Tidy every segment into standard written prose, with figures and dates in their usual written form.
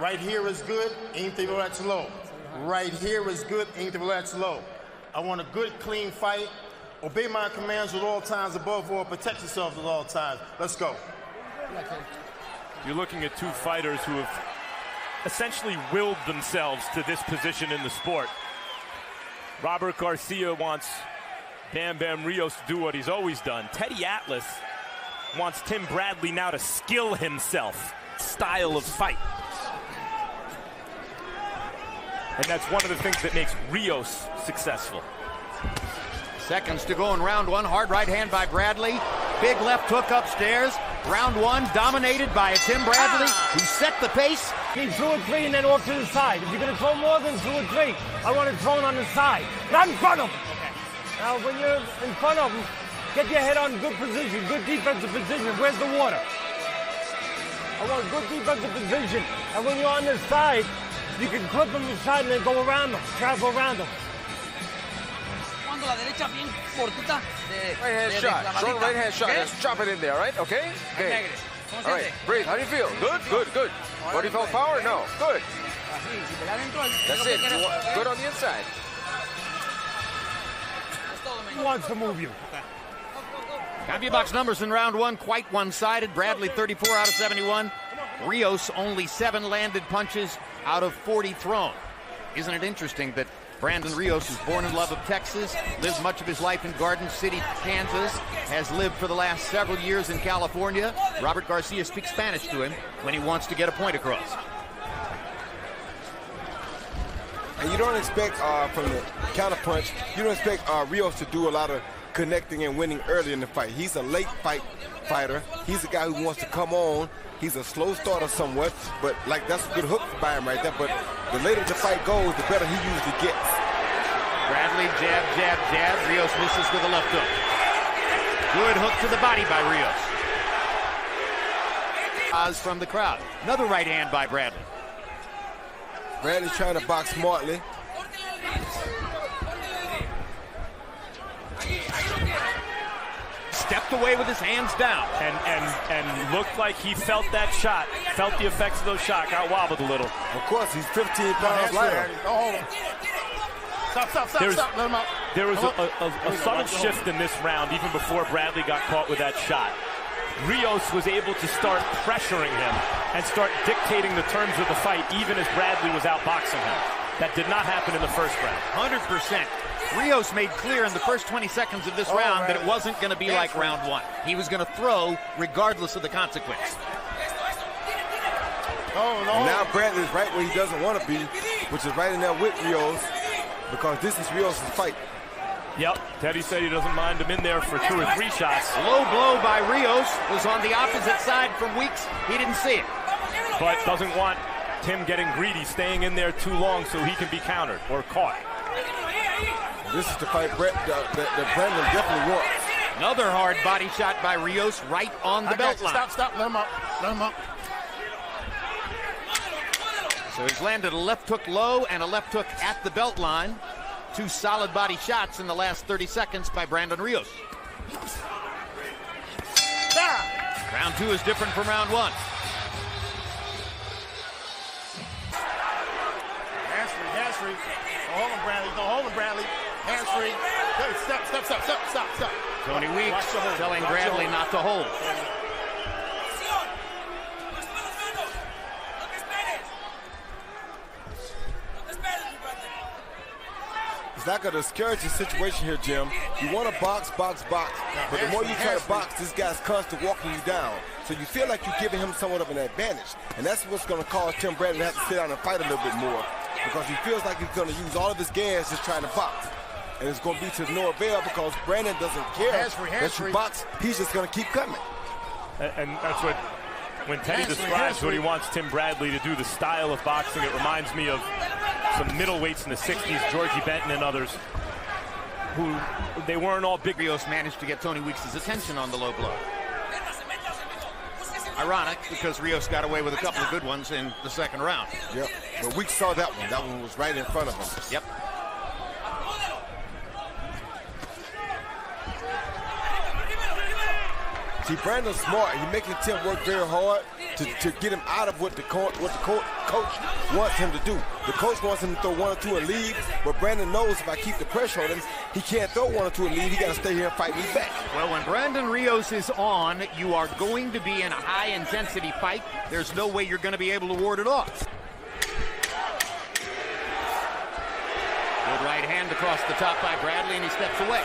Right here is good, anything below that's low. Right here is good, anything below that's low. I want a good, clean fight. Obey my commands at all times, above all, protect yourself at all times. Let's go. You're looking at two fighters who have essentially willed themselves to this position in the sport. Robert Garcia wants Bam Bam Rios to do what he's always done. Teddy Atlas wants Tim Bradley now to skill himself. Style of fight. And that's one of the things that makes Rios successful. Seconds to go in round one. Hard right hand by Bradley. Big left hook upstairs. Round one dominated by Tim Bradley, who set the pace. Keep 2 or 3 and then off to the side. If you're going to throw more than 2 or 3, I want to throw it on the side, not in front of him. Now, when you're in front of him, get your head on good position, good defensive position. Where's the water? I want good defensive position. And when you're on the side, you can clip him inside and then go around him, travel around him. Right hand shot, short right hand shot. Let's chop it in there, right? Okay? Okay. All right, breathe. How do you feel? Good, good, good. What do you felt power? No. Good. That's it. Good on the inside. He wants to move you. CompuBox numbers in round one, quite one-sided. Bradley 34 out of 71. Rios only 7 landed punches out of 40 thrown. Isn't it interesting that Brandon Rios is born and loved of Texas, lives much of his life in Garden City, Kansas, has lived for the last several years in California. Robert Garcia speaks Spanish to him when he wants to get a point across. And you don't expect from the counterpunch, you don't expect Rios to do a lot of connecting and winning early in the fight. He's a late fighter. He's a guy who wants to come on. He's a slow starter somewhat, but like that's a good hook by him right there. But the later the fight goes, the better he usually gets. Bradley, jab, jab, jab. Rios misses with a left hook. Good hook to the body by Rios. Oz from the crowd. Another right hand by Bradley. Bradley trying to box smartly. Stepped away with his hands down. And looked like he felt that shot, felt the effects of those shots, got wobbled a little. Of course, he's 15 pounds lighter. Stop. Let him out. There was a sudden shift in this round, even before Bradley got caught with that shot. Rios was able to start pressuring him and start dictating the terms of the fight, even as Bradley was outboxing him. That did not happen in the first round. 100%. Rios made clear in the first 20 seconds of this round that it wasn't going to be like round one. He was going to throw regardless of the consequence. And now Bradley is right where he doesn't want to be, which is right in there with Rios, because this is Rios' fight. Yep, Teddy said he doesn't mind him in there for 2 or 3 shots. Low blow by Rios was on the opposite side from Weeks. He didn't see it. But doesn't want Tim getting greedy, staying in there too long so he can be countered or caught. This is the fight that Brandon definitely wants. Another hard body shot by Rios right on the belt line. Stop. Let him up. So he's landed a left hook low and a left hook at the belt line. 2 solid body shots in the last 30 seconds by Brandon Rios. Round 2 is different from round 1. Hands-free. Hold him, Bradley. Hands-free. Stop. Tony Weeks telling Bradley not to hold. It's not going to discourage the situation here, Jim. You want to box. But the more you try to box, this guy's constantly walking you down. So you feel like you're giving him somewhat of an advantage. And that's what's going to cause Tim Bradley to have to sit down and fight a little bit more, because he feels like he's going to use all of his gas just trying to box. And it's going to be to no avail, because Brandon doesn't care that you box. He's just going to keep coming. And that's what, when Teddy describes what he wants Tim Bradley to do, the style of boxing, it reminds me of some middleweights in the 60s, Georgie Benton and others, who they weren't all big. Rios managed to get Tony Weeks' attention on the low blow. Ironic, because Rios got away with a couple of good ones in the second round. Yep, but Weeks saw that one. That one was right in front of him. Yep. See, Brandon's smart. He's making Tim work very hard to get him out of what the coach wants him to do. The coach wants him to throw 1 or 2 and leave, but Brandon knows if I keep the pressure on him, he can't throw 1 or 2 and leave. He got to stay here and fight me back. Well, when Brandon Rios is on, you are going to be in a high-intensity fight. There's no way you're going to be able to ward it off. Good right hand across the top by Bradley, and he steps away.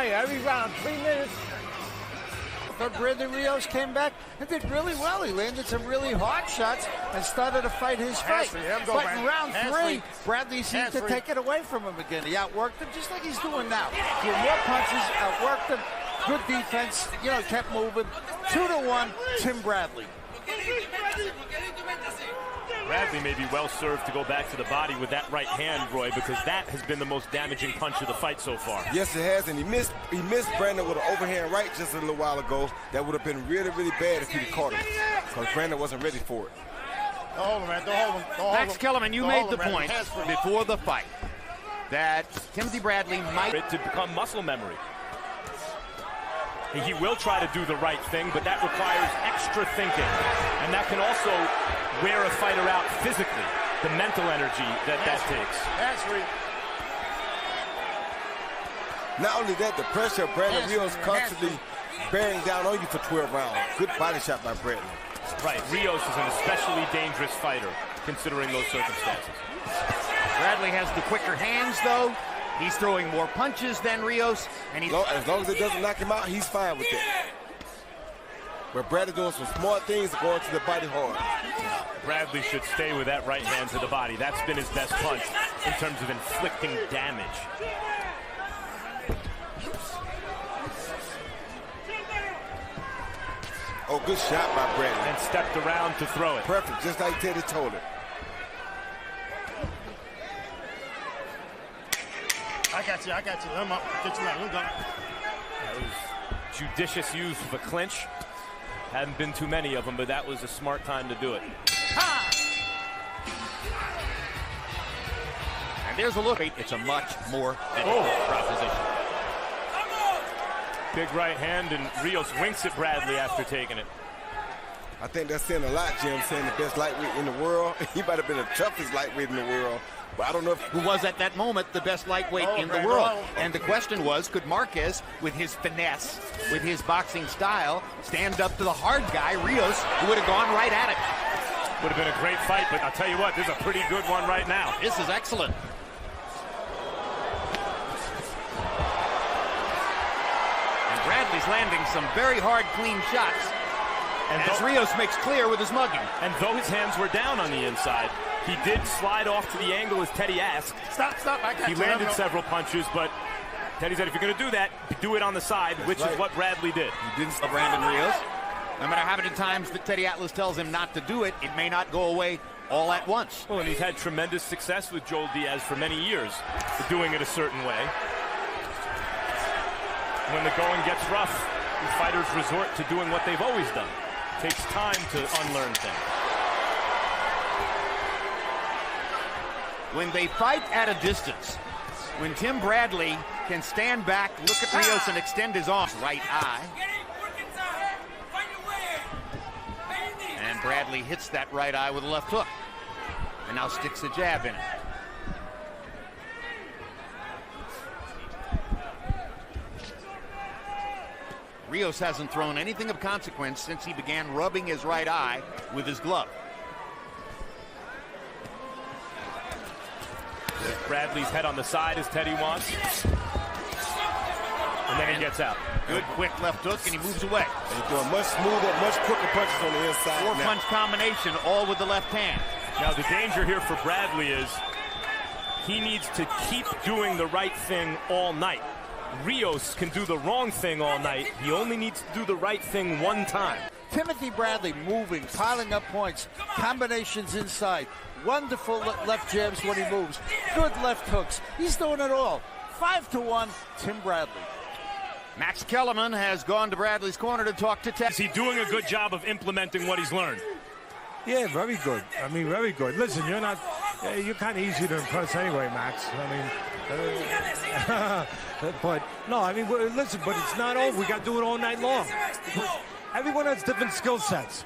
Every round, 3 minutes. But Brandon Rios came back and did really well. He landed some really hard shots and started to fight his fight. But in round 3, Bradley seemed to take it away from him again. He outworked him just like he's doing now. Threw more punches, outworked him. Good defense, kept moving. 2-1, Tim Bradley. Bradley may be well served to go back to the body with that right hand, Roy, because that has been the most damaging punch of the fight so far. Yes, it has, and he missed Brandon with an overhand right just a little while ago. That would have been really, really bad if he'd have caught him, because Brandon wasn't ready for it. Don't hold him, man. Don't hold him. Don't hold him. Max Kellerman, you made the point before the fight that Timothy Bradley might to become muscle memory. He will try to do the right thing, but that requires extra thinking. And that can also wear a fighter out physically, the mental energy that takes. That's right. Not only that, the pressure of Brandon Rios constantly bearing down on you for 12 rounds. Good body shot by Bradley. Right, Rios is an especially dangerous fighter, considering those circumstances. Bradley has the quicker hands, though. He's throwing more punches than Rios, and as long as it doesn't knock him out, he's fine with it. But Bradley doing some smart things to go into the body hard. Bradley should stay with that right hand to the body. That's been his best punch in terms of inflicting damage. Oh, good shot by Bradley. And stepped around to throw it. Perfect, just like Teddy told it. I got you. I'm up. Get you out. I'm done. That was judicious use of a clinch. Hadn't been too many of them, but that was a smart time to do it. And there's a look. It's a much more difficult proposition. Big right hand, and Rios winks at Bradley after taking it. I think that's saying a lot, Jim, saying the best lightweight in the world. He might have been the toughest lightweight in the world. But I don't know if who was at that moment the best lightweight in the world. And the question was, could Marquez, with his finesse, with his boxing style, stand up to the hard guy, Rios, who would have gone right at it? Would have been a great fight, but I'll tell you what, this is a pretty good one right now. This is excellent. And Bradley's landing some very hard, clean shots. And as Rios makes clear with his mugging. And though his hands were down on the inside, he did slide off to the angle as Teddy asked. Stop. He landed several punches, but Teddy said if you're going to do that, do it on the side, which is what Bradley did. He didn't stop Brandon Rios. No matter how many times that Teddy Atlas tells him not to do it, it may not go away all at once. Well, and he's had tremendous success with Joel Diaz for many years, doing it a certain way. When the going gets rough, the fighters resort to doing what they've always done. It takes time to unlearn things. When they fight at a distance, when Tim Bradley can stand back, look at Rios and extend his arm, right eye. And Bradley hits that right eye with a left hook. And now sticks a jab in it. Rios hasn't thrown anything of consequence since he began rubbing his right eye with his glove. Bradley's head on the side as Teddy wants. And then he gets out. Good quick left hook, and he moves away. He's doing much smoother, much quicker punches on the inside. Four-punch combination, all with the left hand. Now the danger here for Bradley is he needs to keep doing the right thing all night. Rios can do the wrong thing all night. He only needs to do the right thing one time. Timothy Bradley moving, piling up points, combinations inside. Wonderful left jabs when he moves. Good left hooks. He's doing it all. 5-1, Tim Bradley. Max Kellerman has gone to Bradley's corner to talk to Ted. Is he doing a good job of implementing what he's learned? Yeah, very good. I mean, very good. Listen, you're not. You're kind of easy to impress anyway, Max. I mean, but no, I mean, listen. But it's not over. We got to do it all night long. Everyone has different skill sets.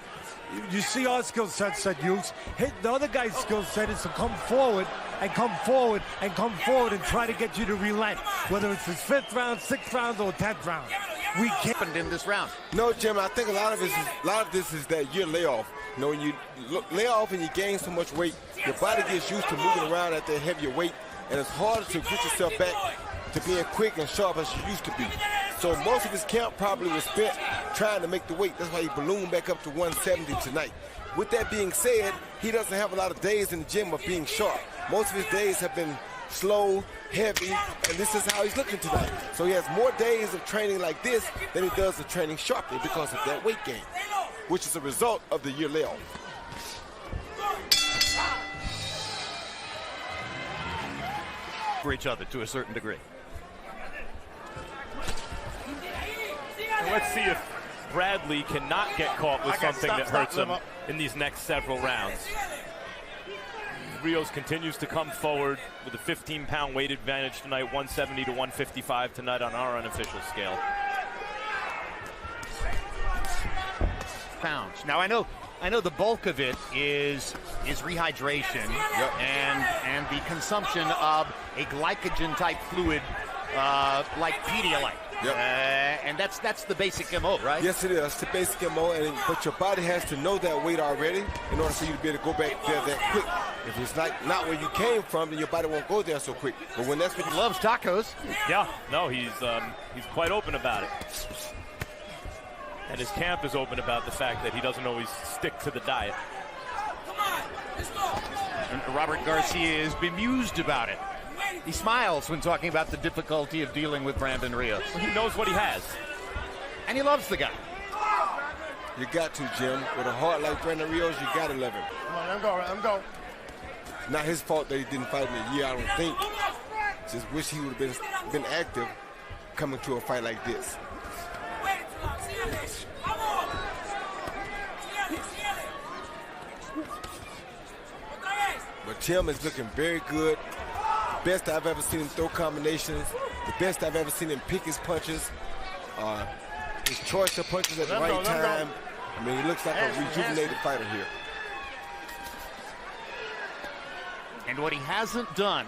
You see our skill sets that use. The other guy's skill set is to come forward and come forward and come forward and try to get you to relent, whether it's his 5th round, 6th round, or 10th round. We can't in this round. No, Jim. I think a lot of this is that year layoff. You know, when you lay off and you gain so much weight, your body gets used to moving around at that heavier weight, and it's harder to get yourself back to being quick and sharp as you used to be. So most of his camp probably was spent trying to make the weight. That's why he ballooned back up to 170 tonight. With that being said, he doesn't have a lot of days in the gym of being sharp. Most of his days have been slow, heavy, and this is how he's looking tonight. So he has more days of training like this than he does of training sharply because of that weight gain, which is a result of the year layoff. For each other to a certain degree. Let's see if Bradley cannot get caught with something that hurts him in these next several rounds. Rios continues to come forward with a 15-pound weight advantage tonight, 170 to 155 tonight on our unofficial scale. Pounds. Now I know the bulk of it is rehydration and the consumption of a glycogen type fluid like Pedialyte. Yep. And that's the basic MO, right? Yes, it is. It's the basic MO, but your body has to know that weight already in order for you to be able to go back there that quick. If it's not where you came from, then your body won't go there so quick. But when that's what he loves tacos. Yeah, no, he's quite open about it. And his camp is open about the fact that he doesn't always stick to the diet. And Robert Garcia is bemused about it. He smiles when talking about the difficulty of dealing with Brandon Rios. Well, he knows what he has. And he loves the guy. You got to, Jim. With a heart like Brandon Rios, you got to love him. Come on, let him go, let him go. Not his fault that he didn't fight in a year, I don't think. Just wish he would have been active coming to a fight like this. But Tim is looking very good. Best I've ever seen him throw combinations. The best I've ever seen him pick his punches. His choice of punches at the right time. I mean, he looks like a rejuvenated fighter here. And what he hasn't done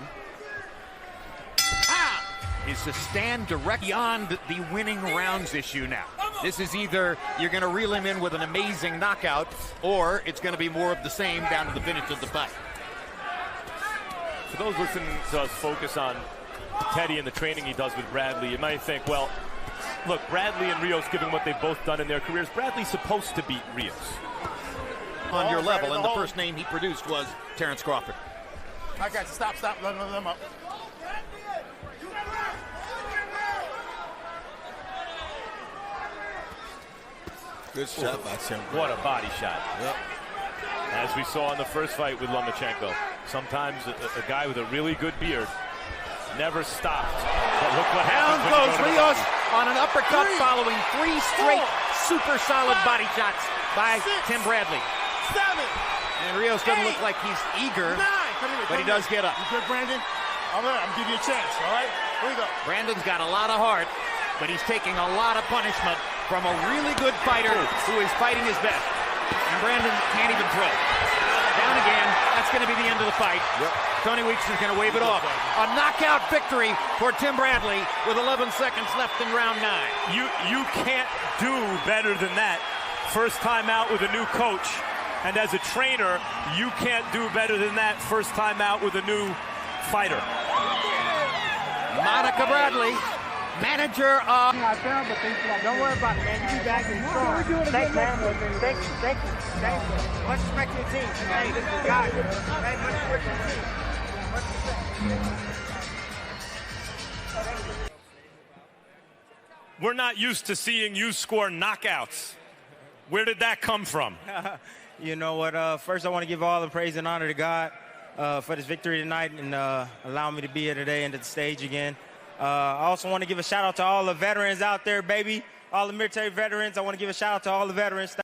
is to stand directly beyond the winning rounds issue now. This is either you're going to reel him in with an amazing knockout, or it's going to be more of the same down to the finish of the fight. For those listening to us focus on Teddy and the training he does with Bradley, you might think, well, look, Bradley and Rios, given what they've both done in their careers, Bradley's supposed to beat Rios. On your level, and the first name he produced was Terrence Crawford. I got you. Stop. Let him up. Good shot by Tim. What a body shot. Yep. As we saw in the first fight with Lomachenko, sometimes a guy with a really good beard never stopped. But look what happens. Down goes Rios on an uppercut following 3 straight super solid body shots by Tim Bradley. 7. And Rios doesn't look like he's eager, but he does get up. You good, Brandon? I'm giving you a chance, all right? Here we go. Brandon's got a lot of heart, but he's taking a lot of punishment from a really good fighter who is fighting his best. And Brandon can't even throw. Down again. That's going to be the end of the fight. Yep. Tony Weeks is going to wave it off. A knockout victory for Tim Bradley with 11 seconds left in round 9. You can't do better than that. First time out with a new coach. And as a trainer, you can't do better than that first time out with a new fighter. Monica Bradley, manager of... Don't worry about it, man. You be back in strong. Thanks, man. Thank you. Much respect to your team. Hey, this is God. Hey, much respect to your team. We're not used to seeing you score knockouts. Where did that come from? You know what? First, I want to give all the praise and honor to God for this victory tonight and allowing me to be here today and at the stage again. I also want to give a shout out to all the veterans out there, baby. All the military veterans. I want to give a shout out to all the veterans.